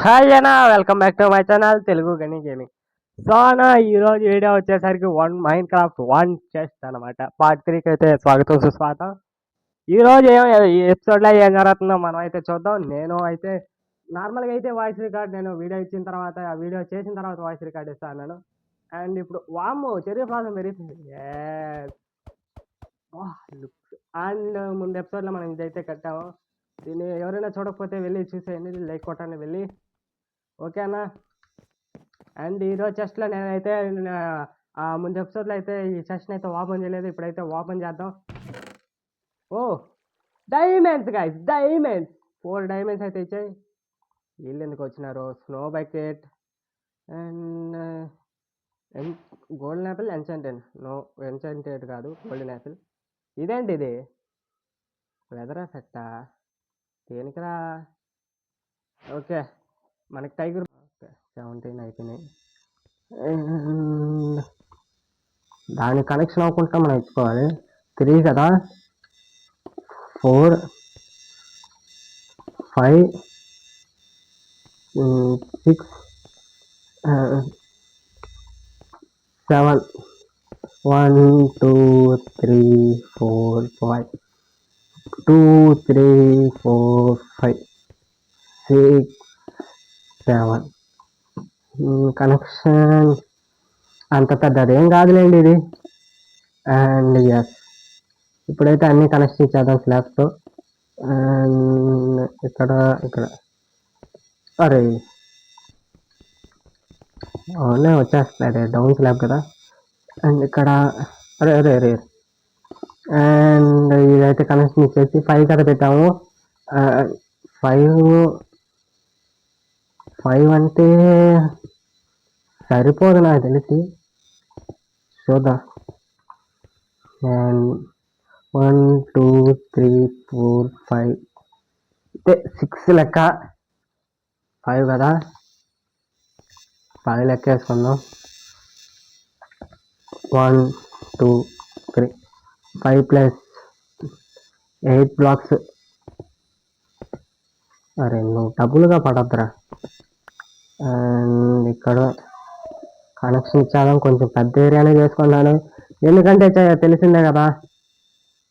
Hi అన్న, welcome back to my channel Telugu గని gaming. So అన్న, ఈరోజు వీడియో వచ్చేసరికి మైన్ క్రాఫ్ట్ 1 చెస్ట్ అనమాట. పార్ట్ 3కి అయితే స్వాగతం సుస్వాగతం. ఈరోజు ఈ ఎపిసోడ్లో ఏం జరుగుతుందో మనం అయితే చూద్దాం. నేను అయితే నార్మల్గా అయితే వాయిస్ రికార్డ్ నేను వీడియో ఇచ్చిన తర్వాత ఆ వీడియో చేసిన తర్వాత వాయిస్ రికార్డ్ ఇస్తాను. అండ్ ఇప్పుడు వాము చెర్రీ ఫ్లాసం పెరిగిపోయింది. అండ్ ముందు ఎపిసోడ్లో మనం ఇదైతే కట్టాము. దీన్ని ఎవరైనా చూడకపోతే వెళ్ళి చూసేయండి, లైక్ కొట్టండి వెళ్ళి, ఓకేనా. అండ్ ఈరోజు చెస్ట్లో నేనైతే ముందు ఎపిసోడ్లో అయితే ఈ చెస్ట్ని అయితే ఓపెన్ చేయలేదు, ఇప్పుడైతే ఓపెన్ చేద్దాం. Oh diamonds guys, diamonds 4 diamonds అయితే ఇచ్చాయి. వీళ్ళు ఎందుకు వచ్చినారు? Snow bucket and golden apple, enchanted. No, enchanted కాదు, గోల్డెన్ యాపిల్. ఇదేంటి ఇది? వెదర్ ఎఫెక్టా? దేనికిరా? ఓకే, మనకి టైగర్ 17 అయిపోయినాయి. దాని కనెక్షన్ అవ్వకుండా మనం ఇచ్చుకోవాలి. 3 కదా, 4 5 6 7 1 2 3 4 5 2 3 4 5 6 7 కనెక్షన్ అంత పెద్దదేం కాదులేండి ఇది. అండ్ ఎస్, ఇప్పుడైతే అన్ని కనెక్షన్ ఇచ్చేద్దాం స్లాబ్తో. అండ్ ఇక్కడ అరే అవునే వచ్చేస్తుంది, డౌన్ స్లాబ్ కదా. అండ్ ఇక్కడ అరే అరే అరే అండ్ ఇదైతే కనెక్షన్ ఇచ్చేసి 5 కదా పెట్టాము. 5 అంటే సరిపోదు నాకు తెలిసి, చూద్దాం. అండ్ 1 2 3 4 5 అంటే 6 లెక్క. 5 కదా, 5 లెక్క వేసుకుందాం. 1 2 3 5 ప్లస్ 8 బ్లాక్స్. అరే నువ్వు డబ్బులుగా పడద్దురా. అండ్ ఇక్కడ కనెక్షన్ ఇచ్చాను, కొంచెం పెద్ద ఏరియానే చేసుకున్నాను, ఎందుకంటే తెలిసిందే కదా,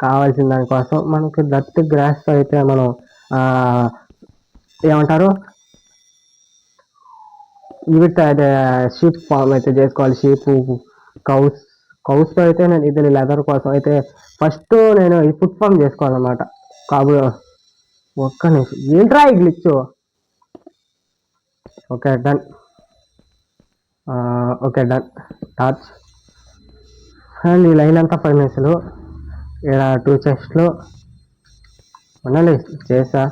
కావాల్సిన దానికోసం. మనకి దట్ గ్రాస్ అయితే మనం ఏమంటారు, వీటి అదే షీప్ ఫామ్ అయితే చేసుకోవాలి. షీప్ కౌస్తో అయితే నేను ఇది లెదర్ కోసం అయితే ఫస్ట్ నేను ఈ ఫుడ్ ఫామ్ చేసుకోవాలన్నమాట. ఒక్క నిమిషం, ఏంట్రా ఈ glitch? Okay done, okay done. Torch and ఈ లైన్ అంతా 5 నిమిషాలు. ఇక్కడ 2 చెస్ట్లు ఉండాలి చేసా.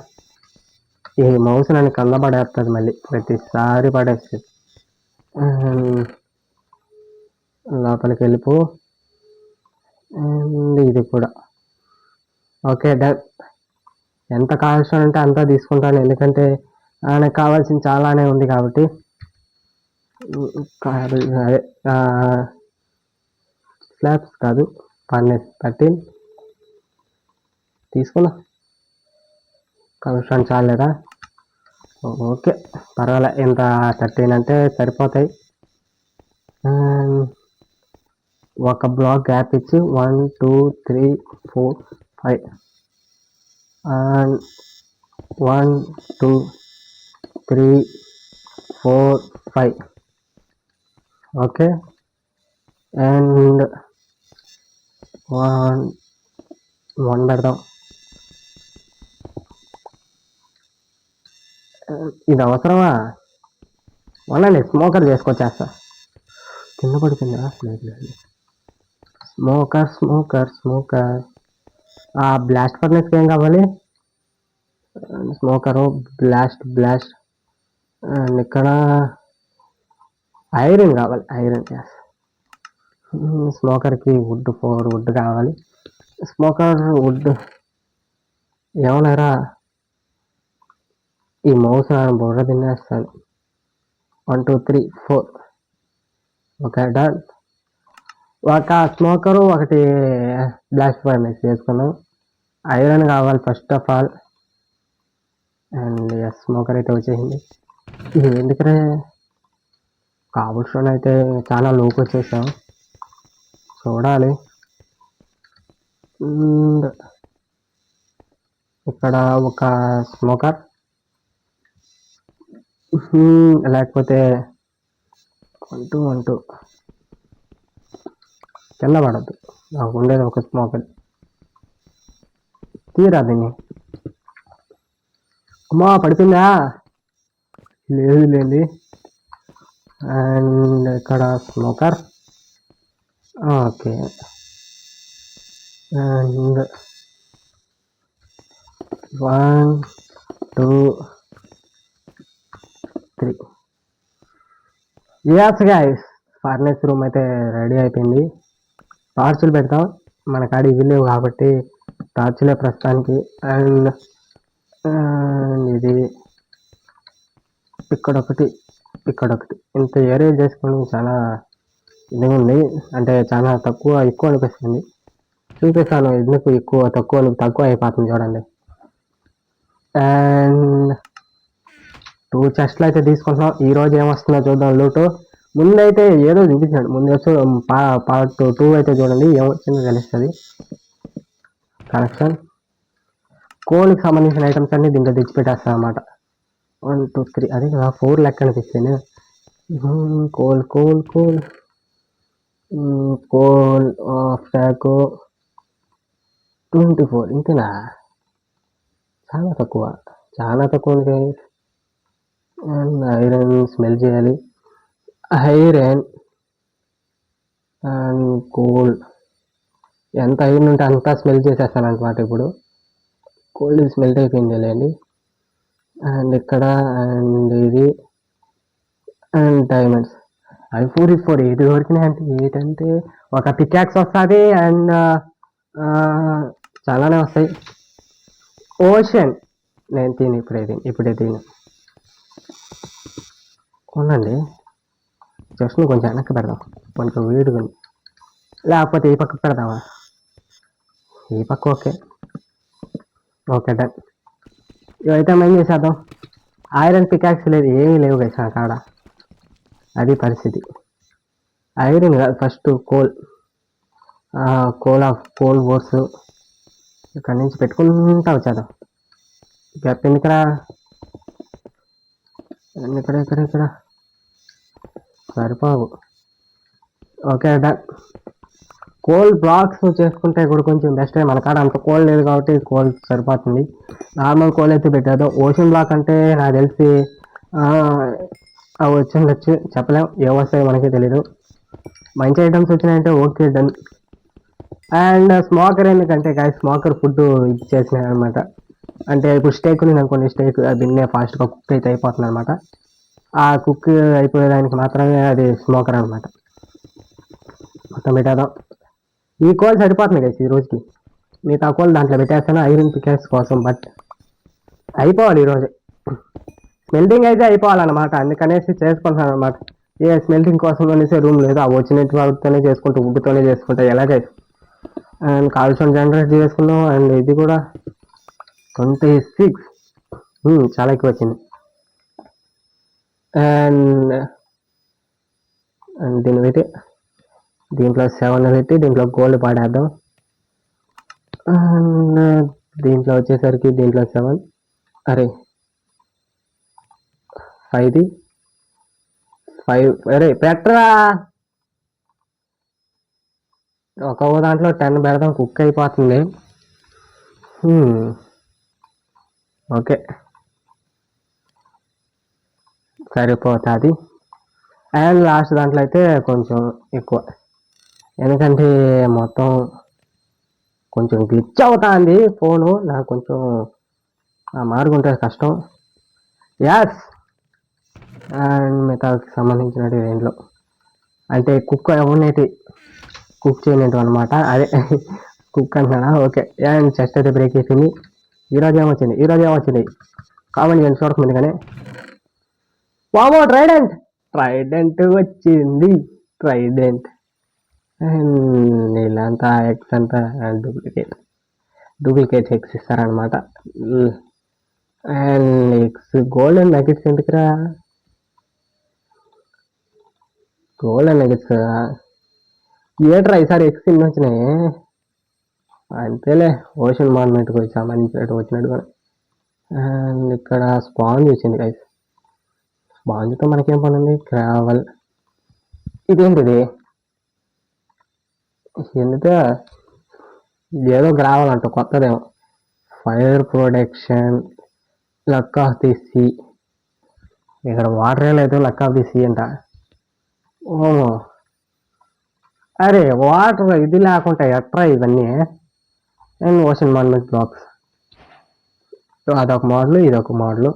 ఈ మౌస్ నన్ను కళ్ళ పడేస్తుంది, మళ్ళీ ప్రతిసారి పడేస్తుంది. లోపలికి వెళ్ళిపో. అండ్ ఇది కూడా ఓకే డన్. ఎంత కావాల్సిన అంటే అంతా తీసుకుంటాను, ఎందుకంటే నాకు కావాల్సింది చాలానే ఉంది కాబట్టి. అదే స్లాబ్స్ కాదు, 13 తీసుకున్నా. కమిషన్ చాలేదా? ఓకే పర్వాలే, ఇంత 13 అంటే సరిపోతాయి. ఒక బ్లాక్ గ్యాప్ ఇచ్చి 1 2 3 4 5 అండ్ 1 2 3 4 5 ఓకే. అండ్ 1 పెడదాం. ఇది అవసరమా? అవునండి, స్మోకర్ చేసుకొచ్చేస్తా. కింద పడుతుందా? లేదు. స్మోకర్ బ్లాస్ట్ ఫర్నెస్కి ఏం కావాలి? Smoker, blast. అండ్ ఇక్కడ ఐరన్ కావాలి, ఐరన్. స్మోకర్కి వుడ్ 4 వుడ్ కావాలి. స్మోకర్ వుడ్ ఏమన్నారా? ఈ మౌస్ బుర్ర తినేస్తాను. 1 2 3 4 ఓకే డన్. ఒక స్మోకరు, ఒకటి బ్లాస్ట్ ఫర్నెస్ చేసుకున్నాం. ఐరన్ కావాలి first of all. And smoker అయితే వచ్చేసింది. ఎందుకనే కాబుల్ స్టోన్ అయితే చాలా లోకి వచ్చేసాం. చూడాలి. ఇక్కడ ఒక స్మోకర్, లేకపోతే 1 2 కింద పడద్దు. నాకు ఉండేది ఒక స్మోకర్. తీరా దీన్ని. అమ్మా పడిపోయిందా? లేదు లేండి. అండ్ ఇక్కడ smoker. Okay. And 1 2 3. Yes guys, furnace room అయితే రెడీ అయిపోయింది. టార్చులు పెడతాం, మన కాడ ఇవి లేవు కాబట్టి టార్చులే ప్రస్తుతానికి. అండ్ ఇది ఇక్కడొకటి ఇంత ఏరియా చేసుకుని చాలా ఇదిగా ఉంది. అంటే చాలా ఎక్కువ అనిపిస్తుంది. చూపిస్తాను ఎందుకు తక్కువ అయిపోతుంది చూడండి. అండ్ 2 చెస్ట్లు అయితే తీసుకుంటున్నాం. ఈరోజు ఏమొస్తుందో చూద్దాం. లూటు ముందైతే ఏదో చూపించాడు. ముందు వచ్చి పార్ట్ 2 అయితే చూడండి, ఏమొచ్చిందో తెలుస్తుంది. కలెక్షన్ కోల్కి సంబంధించిన ఐటమ్స్ అన్ని దీంట్లో తెచ్చిపెట్టేస్తాను అనమాట. 1 2 3 అదే కదా 4 లెక్క అనిపిస్తుంది. Coal stock 24. ఇంతేనా? చాలా తక్కువ ఉంది. అండ్ ఐరన్ స్మెల్ చేయాలి. ఐరన్ అండ్ కోల్, ఎంత ఐరన్ ఉంటే అంతా స్మెల్ చేసేస్తాను అనమాట. ఇప్పుడు కోల్డ్ స్మెల్ట్ అయిపోయింది లేండి. అండ్ ఇక్కడ అండ్ ఇది అండ్ డైమండ్స్ అవి 4 8 దొరికినాయి. అంటే ఏంటంటే ఒక పికాక్స్ వస్తుంది అండ్ చాలానే వస్తాయి. ఓషన్ నేను ఇప్పుడే ఉండండి. జస్ట్ కొంచెం వెనక్కి పెడదాం, కొంచెం వేడిగా. లేకపోతే ఈ పక్క పెడదామా? ఈ పక్క ఓకే డన్. ఇవైతే ఏం చేసేద్దాం. ఐరన్ పికాక్స్ లేదు, ఏమీ లేవు కదా కాడ. అది పరిస్థితి. ఐరన్ కాదు, ఫస్ట్ కోల్ బోర్స్ ఇక్కడ నుంచి పెట్టుకుంటా వచ్చేద్దాం. ఎందుకరా ఇక్కడ సరిపోవు. Okay done. కోల్ బ్లాక్స్ చేసుకుంటే కూడా కొంచెం బెస్ట్. మన కాడ అంత కోల్ లేదు కాబట్టి కోల్ సరిపోతుంది. నార్మల్ కోల్ అయితే పెట్టేద్దాం. ఓషన్ బ్లాక్ అంటే నాకు తెలిసి అవి వచ్చిండొచ్చు, చెప్పలేం. ఏమొస్తాయో మనకే తెలీదు. మంచి ఐటమ్స్ వచ్చినాయంటే ఓకే డన్. అండ్ స్మోకర్ ఎందుకంటే స్మోకర్ ఫుడ్ ఇచ్చేసినాయి అనమాట. అంటే ఇప్పుడు స్టేక్ ఉంది అనుకోండి, స్టేక్ దీన్నే ఫాస్ట్గా కుక్ అయితే అయిపోతుంది అనమాట. ఆ కుక్ అయిపోయేదానికి మాత్రమే అది స్మోకర్ అనమాట. మొత్తం పెట్టేద్దాం. ఈ కోల్ సరిపోతుంది కదా ఈ రోజుకి. మిగతా కోల్ దాంట్లో పెట్టేస్తాను ఐరన్ పికాక్స్ కోసం. బట్ అయిపోవాలి ఈరోజు. స్మెల్టింగ్ అయితే అయిపోవాలన్నమాట, అందుకనేసి చేసుకుంటాను అనమాట. స్మెల్టింగ్ కోసం అనేసి రూమ్ లేదు, ఆ వచ్చినట్టు వాటితోనే చేసుకుంటూ వుడ్తోనే చేసుకుంటా ఎలాగైతే. అండ్ కాల్షియం జనరేట్ చేసుకున్నాం. అండ్ ఇది కూడా 26, చాలా ఎక్కువ వచ్చింది. అండ్ దీన్ని పెట్టి దీంట్లో 7 పెట్టి దీంట్లో గోల్డ్ పాడేద్దాం. అండ్ దీంట్లో వచ్చేసరికి దీంట్లో 7 అరే 5 అరే పెట్టరా. ఒక్కొక్క దాంట్లో 10 పెడదాం, కుక్ అయిపోతుంది. ఓకే సరిపోతుంది. అండ్ లాస్ట్ దాంట్లో అయితే కొంచెం ఎక్కువ, ఎందుకంటే మొత్తం కొంచెం గ్లిచ్ అవుతుంది ఫోను. నాకు కొంచెం మారుకుంటే కష్టం. యాస్. అండ్ మిగతాకి సంబంధించిన దీంట్లో అంటే కుక్ ఎవరినైతే కుక్ చేయలేదు అనమాట. అదే కుక్ అంటున్నా. ఓకే. అండ్ చెస్ట్ అయితే బ్రేక్ అయిపోయింది. ఈరోజు ఏమొచ్చింది కామెంట్ చేయండి చూడకముందు. కానీ వామో ట్రైడెంట్ వచ్చింది. ట్రైడెంట్ వీళ్ళంతా ఎక్స్ అంతా డూప్లికేట్ ఎక్స్ ఇస్తారనమాట. అండ్ ఎగ్స్ గోల్డెన్ నగెట్స్ ఎందుకురా? గోల్డెన్ నగెట్స్ ఏట్రా ఈసారి ఎగ్స్ ఇన్ని వచ్చినాయి. అంతేలే, ఓషన్ మాన్మెంట్కి వచ్చా మంచి వచ్చినట్టు కూడా. అండ్ ఇక్కడ స్పాంజ్ వచ్చింది గైస్. స్పాంజ్తో మనకేం పని ఉంది? గ్రావెల్. ఇదేంటిది? ఎందుకు ఏదో గ్రావెల్ అంట, కొత్తదేమో. Fire production, luck of the sea. ఇక్కడ వాటరే లేదు, లక్ ఆఫ్ ది సీ అంట. ఓ అరే వాటర్ ఇది లేకుండా ఎట్రా ఇవన్నీ? అండ్ ఓషన్ మాన్మెంట్ బ్లాక్స్, అదొక మోడల్, ఇదొక model.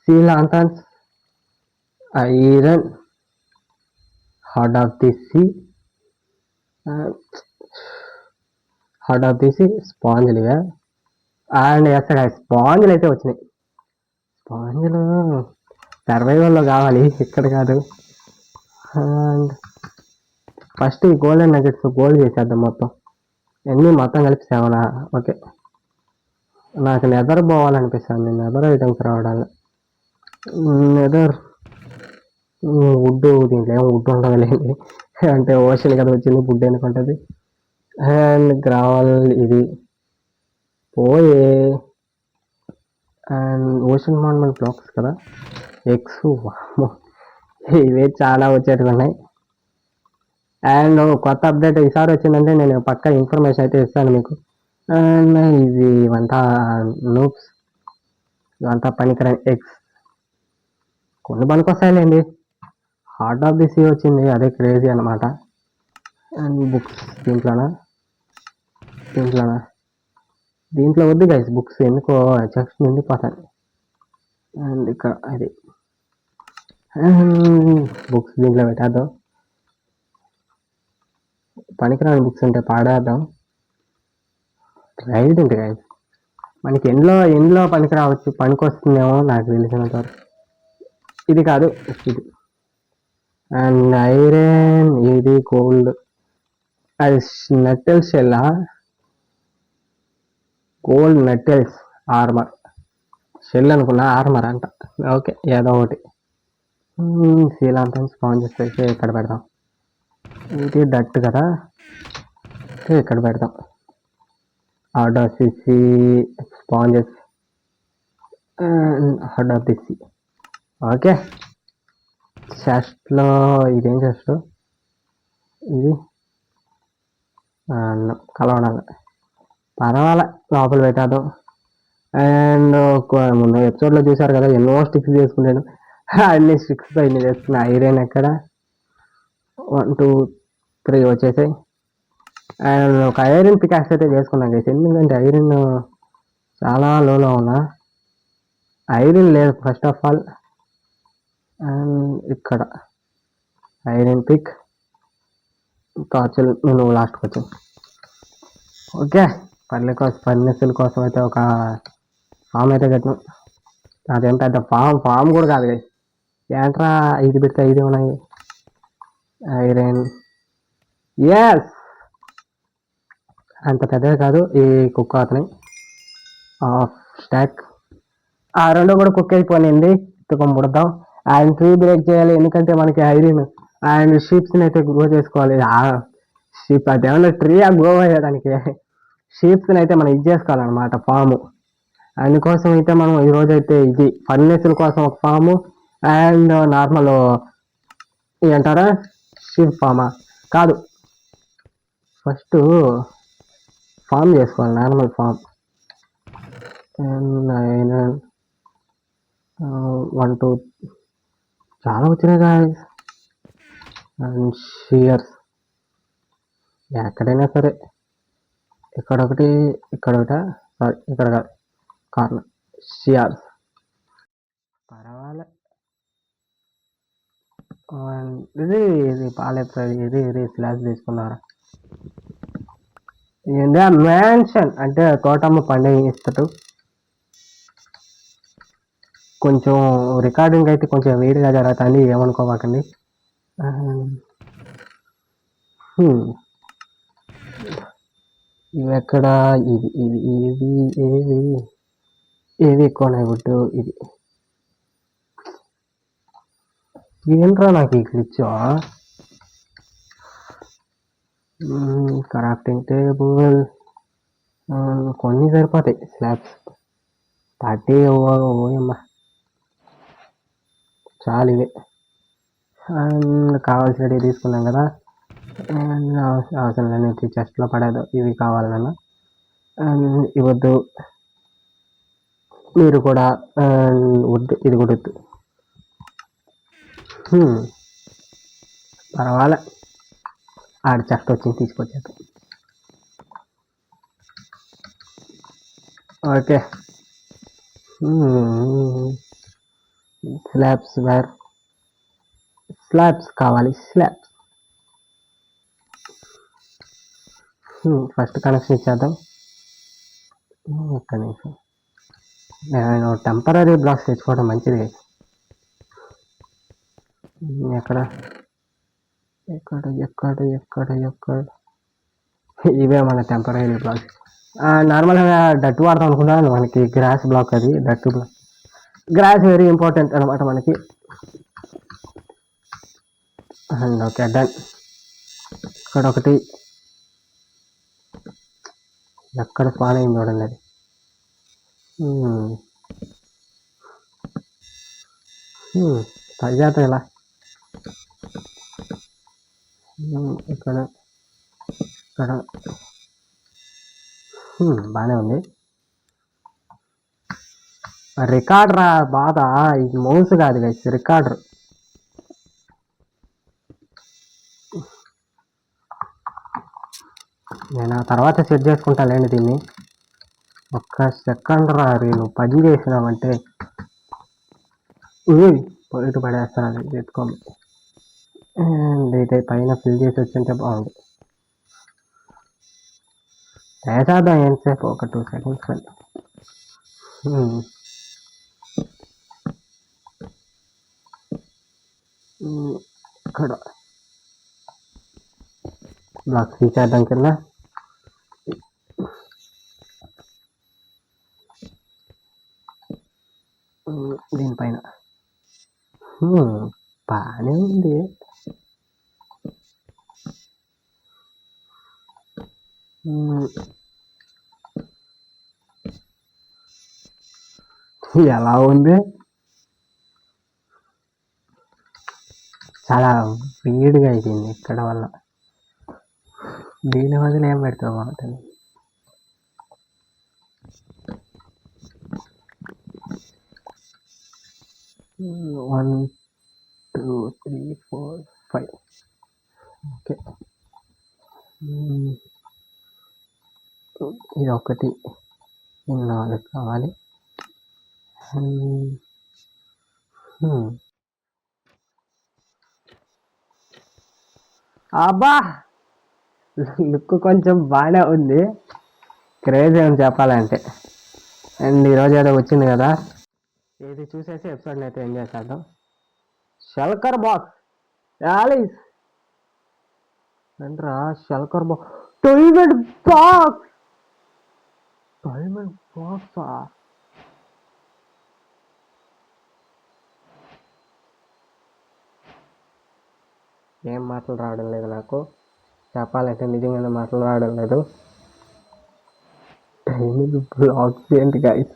Sea lanterns, iron, heart of the sea, heart of the sea, స్పాంజ్లు ఇవే. అండ్ ఎస్ స్పాంజ్లు అయితే వచ్చినాయి. స్పాంజ్లు సర్వైవల్లో కావాలి, ఇక్కడ కాదు. అండ్ ఫస్ట్ ఈ గోల్డెన్ నగెట్స్ గోల్డ్ చేసేద్దాం మొత్తం. ఎన్ని మొత్తం కలిపి 7. ఓకే, నాకు నెదర్ పోవాలనిపిస్తుంది. నెదర్ ఐటమ్స్ రావడాలి. నెదర్ వుడ్, దీంట్లో ఏమో వుడ్ ఉండదులేండి, అంటే ఓషన్ కదా వచ్చింది, వుడ్ ఎందుకు ఉంటుంది. అండ్ గ్రావల్ ఇది పోయే. అండ్ ఓషన్ మాన్మెంట్ బ్లాక్స్ కదా, ఎగ్స్. ఇవే చాలా వచ్చేటివి ఉన్నాయి. అండ్ కొత్త అప్డేట్ ఈసారి వచ్చిందంటే నేను పక్కా ఇన్ఫర్మేషన్ అయితే ఇస్తాను మీకు. అండ్ ఇది ఇవంతా నూప్స్, ఇవంతా పనికిరాని ఎగ్స్. కొన్ని పనికొస్తాయిలేండి. హార్ట్ ఆఫ్ ది సీ వచ్చింది, అదే క్రేజీ అనమాట. అండ్ బుక్స్ దీంట్లోనా? దీంట్లో వద్దు గైస్ బుక్స్, ఎందుకో చెస్ట్ నిండిపోతాను. అండ్ ఇక్కడ అది బుక్స్ దీంట్లో పెట్టేద్దాం. పనికిరాని బుక్స్ ఉంటే పాడేద్దాం. రైడ్ ఉంది గైస్, మనకి ఎండ్లో పనికి రావచ్చు, పనికి వస్తుందేమో నాకు తెలిసినంత వరకు. ఇది కాదు, ఇది. అండ్ ఐరన్, ఇది గోల్డ్, అది నెట్టెల్స్ షెల్లా, గోల్డ్ నెట్టెల్స్ ఆర్మర్. షెల్ అనుకున్నా, ఆర్మర్ అంట. ఓకే, ఏదో ఒకటి. సీలాంతం స్పాంజెస్ అయితే ఇక్కడ పెడదాం. ఇది డట్ కదా, ఇక్కడ పెడదాం. Heart of the sea sponges, heart of the sea. Okay, చెస్ట్లో ఇదేం చెస్ట్? ఇది కలవడాలి, పర్వాలే, లోపల పెట్టేద్దాం. అండ్ ముందు ఎపిసోడ్లో చూసారు కదా, ఎన్నో స్టిక్స్ చేసుకున్నాను. అన్ని స్టిక్స్తో ఇన్ని చేసుకున్నా. ఐరన్ ఎక్కడ? 1 2 3 వచ్చేసాయి. అండ్ ఒక ఐరన్ పికాక్స్ అయితే చేసుకున్నాం గైస్, ఎందుకంటే ఐరన్ చాలా లోలో ఉన్నా. ఐరన్ లేదు ఫస్ట్ ఆఫ్ ఆల్. అండ్ ఇక్కడ ఐరన్ పిక్, టార్చల్ నువ్వు లాస్ట్కి వచ్చావు. ఓకే, ఫర్నిచర్ కోసం అయితే ఒక ఫామ్ అయితే కట్టినాం. అదేం పెద్ద ఫామ్ కూడా కాదు గైస్. ఏంట్రా 5 పెడితే 5 ఉన్నాయి. ఐరన్, ఎస్, అంత పెద్దగా కాదు ఈ కుక్క అతని. స్టాక్ ఆ రెండు కూడా కుక్ అయిపోయింది, ముడదాం. అండ్ ట్రీ బ్రేక్ చేయాలి, ఎందుకంటే మనకి ఐరన్ అండ్ షీప్స్ని అయితే గ్రో చేసుకోవాలి. షీప్ అదేమన్నా ట్రీ గ్రో అయ్యేదానికి, షీప్స్ని అయితే మనం ఇది చేసుకోవాలన్నమాట, ఫాము. అందుకోసం అయితే మనం ఈరోజు అయితే ఇది ఫర్నిచర్ కోసం ఒక ఫాము, అండ్ నార్మల్ ఏంటారా షీప్ ఫామా కాదు, ఫస్ట్ ఫామ్ చేసుకోవాలి, నార్మల్ ఫామ్. అండ్ 1 2 చాలా వచ్చినాయి గాయ్స్. అండ్ షియర్స్ ఎక్కడైనా సరే, ఇక్కడ ఒకటి, ఇక్కడ ఒకటి, సారీ ఇక్కడ కాదు, కార్నర్. షియర్స్ పర్వాలే. ఇది పాలెప్పుడు ఇది స్లాబ్ తీసుకున్నారా? ఏందా మ్యాన్షన్ అంటే తోటమ్మ పండుగ కొంచెం రికార్డింగ్ అయితే కొంచెం వేడిగా జరుగుతుంది, ఏమనుకోవాకండి. ఇవి ఎక్కడ? ఇది ఇది ఇది ఏది? ఏది ఎక్కువ వుడ్ ఇది ఏంట్రా నాకు ఈ గ్లిచ్ క్రాఫ్టింగ్ టేబుల్ కొన్ని సరిపోతాయి స్లాబ్స్ 30 ఓయమ్మ చాలు ఇవే అండ్ కావాల్సినవి తీసుకున్నాం కదా అండ్ అవసరం లేని చెస్ట్లో పడేదు ఇవి కావాలన్నా అండ్ ఇవద్దు మీరు కూడా వద్దు ఇది కూడా వద్దు పర్వాలే ఆడ చెస్ట్ వచ్చింది తీసుకొచ్చాక ఓకే స్లాబ్స్ కావాలి స్లాబ్స్ ఫస్ట్ కనెక్షన్ ఇచ్చేద్దాం ఒక్క నిమిషం నేను టెంపరీ బ్లాక్స్ తెచ్చుకోవడం మంచిది ఎక్కడ ఎక్కడ ఎక్కడ ఎక్కడ ఎక్కడ ఇవే మన టెంపరీ బ్లాక్స్ నార్మల్గా డట్టు వాడతాం అనుకున్నాను మనకి గ్రాస్ బ్లాక్ అది డట్టు బ్లాక్ గ్రాస్ వెరీ ఇంపార్టెంట్ అనమాట మనకి అండ్ ఓకే డన్ ఇక్కడ ఒకటి ఎక్కడ స్పాన్ అయింది చూడండి అది తగ్గాత ఇలా ఇక్కడ ఇక్కడ బాగానే ఉంది రికార్డర్ బాధ ఇది మౌస్ కాదు గైస్ రికార్డర్ నేను ఆ తర్వాత సెట్ చేసుకుంటా లేండి దీన్ని ఒక్క సెకండ్ రా నేను పని చేసినామంటే పొయిట్ పడేస్తాను ఎత్తుకోండి అయితే పైన ఫిల్ చేసి వచ్చింటే బాగుంది వేసేద్దాం ఎంతసేపు ఒక 2 seconds కానీ ఇక్కడ బ్లాక్ తీసేద్దాం కింద దీనిపైన బాగానే ఉంది ఎలా ఉంది చాలా వేడిగా అయిపోయింది ఇక్కడ వల్ల దీని వల్ల ఏం పెడతావు బాగుంటుంది 1 2 3 4 5 ఓకే ఇది ఒకటి 4 కావాలి అబ్బా లుక్ కొంచెం బాగానే ఉంది క్రేజ్ అని చెప్పాలంటే అండ్ ఈరోజు ఏదో వచ్చింది కదా ఇది చూసేసి ఎపిసోడ్ని అయితే ఎంజాయ్ చేద్దాం షల్కర్ బాక్స్ యాలీస్ ఏంట్రా షల్కర్ బాక్స్ డైమండ్ బాక్స్ డైమండ్ బాక్సా ఏం మాటలు రావడం లేదు నాకు చెప్పాలంటే నిజంగానే మాటలు రావడం లేదు డైమండ్ బాక్స్ ఏంటి guys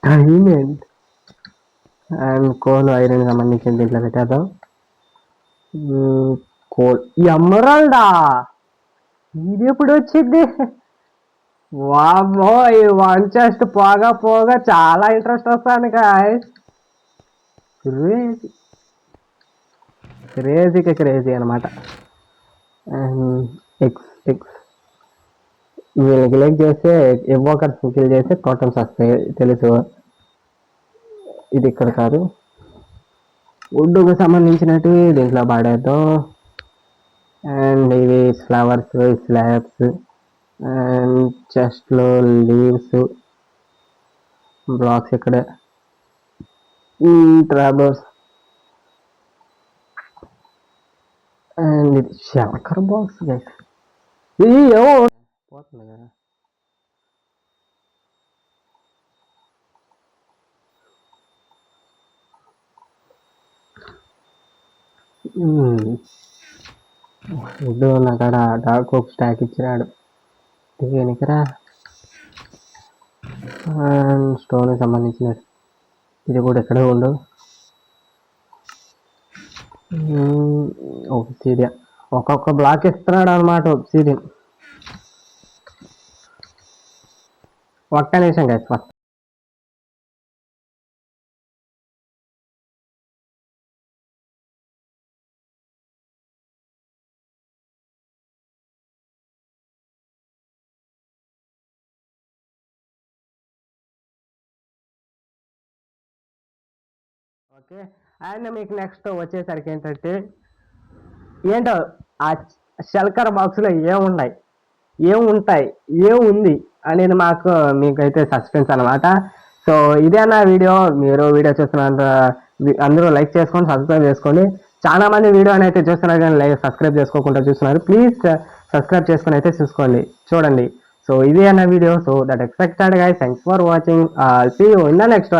diamond and coal iron సంబంధించిన దీంట్లో పెట్టేద్దాం కోల్ ఎమరాల్డా ఇది ఎప్పుడు వచ్చింది వామ్మో ఈ వన్ చెస్ట్ పోగా పోగా చాలా ఇంట్రెస్ట్ వస్తాను గాయ్స్ క్రేజీ అనమాట ఎక్స్ వీళ్ళకి లైక్ చేస్తే ఎవోకర్స్ కిల్ చేస్తే టోటమ్స్ వస్తాయి తెలుసు ఇది ఇక్కడ కాదు వుడ్కు సంబంధించినవి దీంట్లో పాడేద్దాం అండ్ ఇవి ఫ్లవర్స్ స్లాబ్స్ అండ్ చెస్ట్లో లీవ్స్ బ్లాక్స్ ఇక్కడ ట్రాబర్స్ అండ్ ఇది షల్కర్ బాక్స్ గైస్. ఇది ఏమో పోతుంది కదా. ఫుడ్ నాకాడ డార్క్ ఒక స్టాక్ ఇచ్చినాడు. దేనికిరా స్టోన్ సంబంధించినది. ఇది కూడా ఎక్కడే ఉండు. ఒబ్సిడియన్ ఒక్కొక్క బ్లాక్ ఇస్తున్నాడు అనమాట. ఒబ్సిడియన్ ఒక్క నిమిషం గైస్. ఓకే, అండ్ మీకు నెక్స్ట్ వచ్చేసరికి ఏంటంటే ఏంటో ఆ షెల్కర్ బాక్స్లో ఏముంటాయి ఏముంది అనేది మీకైతే సస్పెన్స్ అనమాట. సో ఇదే నా వీడియో. మీరు వీడియో చూస్తున్నంత అందరూ లైక్ చేసుకొని సబ్స్క్రైబ్ చేసుకోండి. చాలా మంది వీడియో అయితే చూస్తున్నారు కానీ సబ్స్క్రైబ్ చేసుకోకుండా చూస్తున్నారు. ప్లీజ్ సబ్స్క్రైబ్ చేసుకొని అయితే చూడండి. సో ఇదే నా video. So that expected guys. Thanks for watching. See you in the next